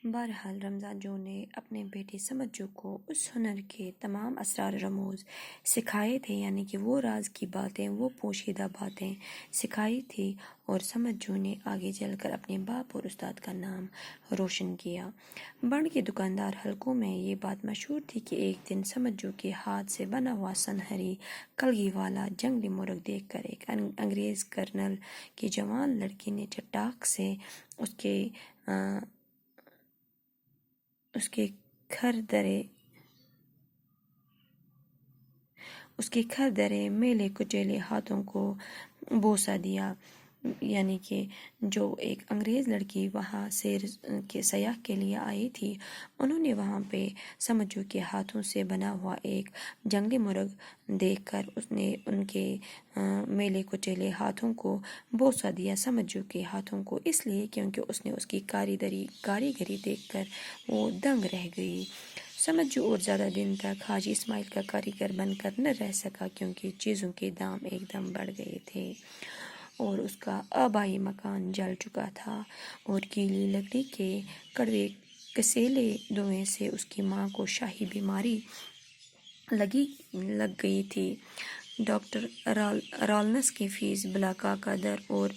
بہرحال رمضان جو نے اپنے بیٹے سمجھو کو اس ہنر کے تمام اسرار رموز سکھائے تھے، یعنی کہ وہ راز کی باتیں، وہ پوشیدہ باتیں سکھائی تھی، اور سمجھو نے آگے چل کر اپنے باپ اور استاد کا نام روشن کیا۔ بڑ کے دکاندار حلقوں میں یہ بات مشہور تھی کہ ایک دن سمجھو کے ہاتھ سے بنا ہوا سنہری کلگی والا جنگلی مرغ دیکھ کر ایک انگریز کرنل کی جوان لڑکی نے چٹاک سے اس کے کھر درے میلے کچیلے ہاتھوں کو بوسہ دیا، یعنی کہ جو ایک انگریز لڑکی وہاں سیر کے سیاح کے لیے آئی تھی، انہوں نے وہاں پہ سمجھو کے ہاتھوں سے بنا ہوا ایک جنگلی مرغ دیکھ کر اس نے ان کے میلے کچیلے ہاتھوں کو بوسہ دیا سمجھو کے ہاتھوں کو، اس لیے کیونکہ اس نے اس کی کاریگری دیکھ کر وہ دنگ رہ گئی۔ سمجھو اور زیادہ دن تک حاجی اسماعیل کا کاریگر بن کر نہ رہ سکا، کیونکہ چیزوں کے دام ایک دم بڑھ گئے تھے اور اس کا آبائی مکان جل چکا تھا، اور گیلی لکڑی کے کڑوے کسیلے دھویں سے اس کی ماں کو شاہی بیماری لگ گئی تھی۔ ڈاکٹر رالنس کی فیس بلا کاکا در اور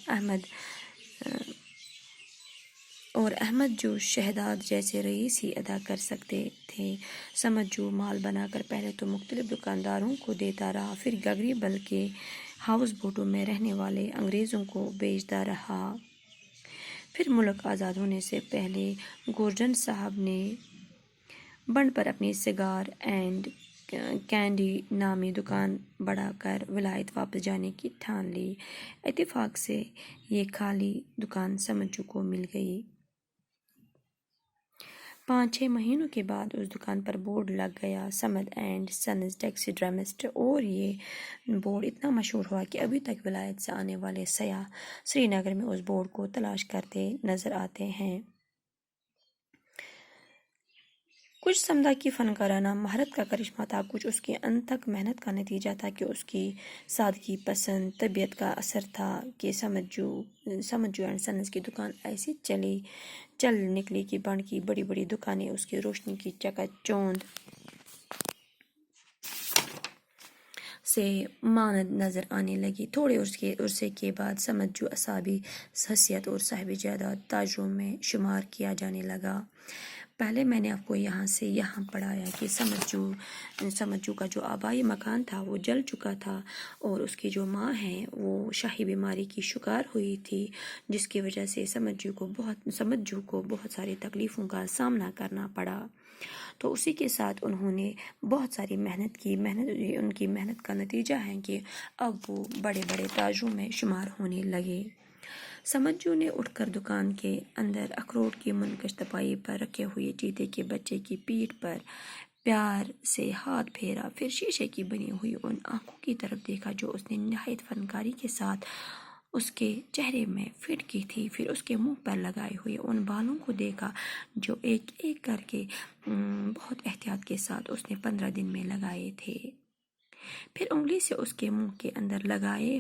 احمد جو شہداد جیسے رئیس ہی ادا کر سکتے تھے۔ سمجھو مال بنا کر پہلے تو مختلف دکانداروں کو دیتا رہا، پھر گگری بل کے ہاؤس بوٹوں میں رہنے والے انگریزوں کو بیچتا رہا، پھر ملک آزاد ہونے سے پہلے گورجن صاحب نے بنڈ پر اپنی سگار اینڈ کینڈی نامی دکان بڑھا کر ولایت واپس جانے کی ٹھان لی۔ اتفاق سے یہ خالی دکان سمجھو کو مل گئی۔ 5-6 مہینوں کے بعد اس دکان پر بورڈ لگ گیا، سمد اینڈ سنز ٹیکسی ڈرامسٹ، اور یہ بورڈ اتنا مشہور ہوا کہ ابھی تک ولایت سے آنے والے سیاح سری نگر میں اس بورڈ کو تلاش کرتے نظر آتے ہیں۔ کچھ سمدہ کی فنکارانہ مہارت کا کرشمہ تھا، کچھ اس کی انتھک محنت کا نتیجہ تھا کہ اس کی سادگی پسند طبیعت کا اثر تھا کہ سمجھو اینڈ سنز کی دکان ایسی چل نکلی کہ بنڈ کی بڑی بڑی دکانیں اس کی روشنی کی چکا چوند سے مانند نظر آنے لگی۔ تھوڑے عرصے کے بعد سمجھو اصحابی حیثیت اور صاحب جائیداد تاجروں میں شمار کیا جانے لگا۔ پہلے میں نے آپ کو یہاں سے یہاں پڑھایا کہ سمجھو کا جو آبائی مکان تھا وہ جل چکا تھا، اور اس کی جو ماں ہے وہ شاہی بیماری کی شکار ہوئی تھی، جس کی وجہ سے سمجھو کو بہت ساری تکلیفوں کا سامنا کرنا پڑا۔ تو اسی کے ساتھ انہوں نے بہت ساری محنت کی، ان کی محنت کا نتیجہ ہے کہ اب وہ بڑے بڑے تاجروں میں شمار ہونے لگے۔ سمجھو نے اٹھ کر دکان کے اندر اخروٹ کی منقش تپائی پر رکھے ہوئے چیتے کے بچے کی پیٹھ پر پیار سے ہاتھ پھیرا، پھر شیشے کی بنی ہوئی ان آنکھوں کی طرف دیکھا جو اس نے نہایت فنکاری کے ساتھ اس کے چہرے میں فٹ کی تھی، پھر اس کے منہ پر لگائے ہوئے ان بالوں کو دیکھا جو ایک ایک کر کے بہت احتیاط کے ساتھ اس نے 15 دن میں لگائے تھے، پھر انگلی سے اس کے منہ کے اندر لگائے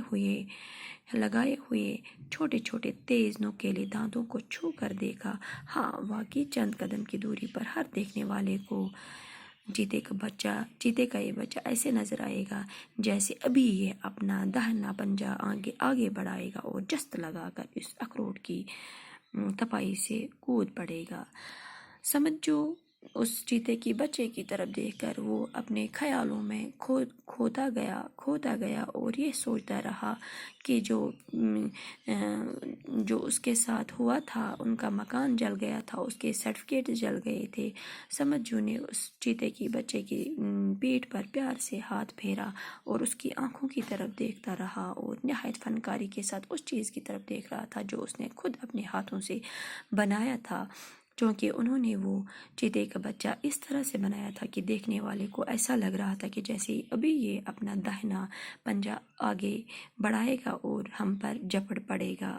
ہوئے چھوٹے چھوٹے تیز نوکیلے دانتوں کو چھو کر دیکھا۔ ہاں، واقعی چند قدم کی دوری پر ہر دیکھنے والے کو چیتے کا یہ بچہ ایسے نظر آئے گا جیسے ابھی یہ اپنا داہنا پنجہ آگے بڑھائے گا اور جست لگا کر اس اخروٹ کی تپائی سے کود پڑے گا۔ سمجھو اس چیتے کی بچے کی طرف دیکھ کر وہ اپنے خیالوں میں کھوتا گیا اور یہ سوچتا رہا کہ جو اس کے ساتھ ہوا تھا، ان کا مکان جل گیا تھا، اس کے سرٹیفکیٹ جل گئے تھے۔ سمجھو نے اس چیتے کی بچے کی پیٹھ پر پیار سے ہاتھ پھیرا اور اس کی آنکھوں کی طرف دیکھتا رہا اور نہایت فنکاری کے ساتھ اس چیز کی طرف دیکھ رہا تھا جو اس نے خود اپنے ہاتھوں سے بنایا تھا، چونکہ انہوں نے وہ چیتے کا بچہ اس طرح سے بنایا تھا کہ دیکھنے والے کو ایسا لگ رہا تھا کہ جیسے ابھی یہ اپنا داہنا پنجہ آگے بڑھائے گا اور ہم پر جپڑ پڑے گا۔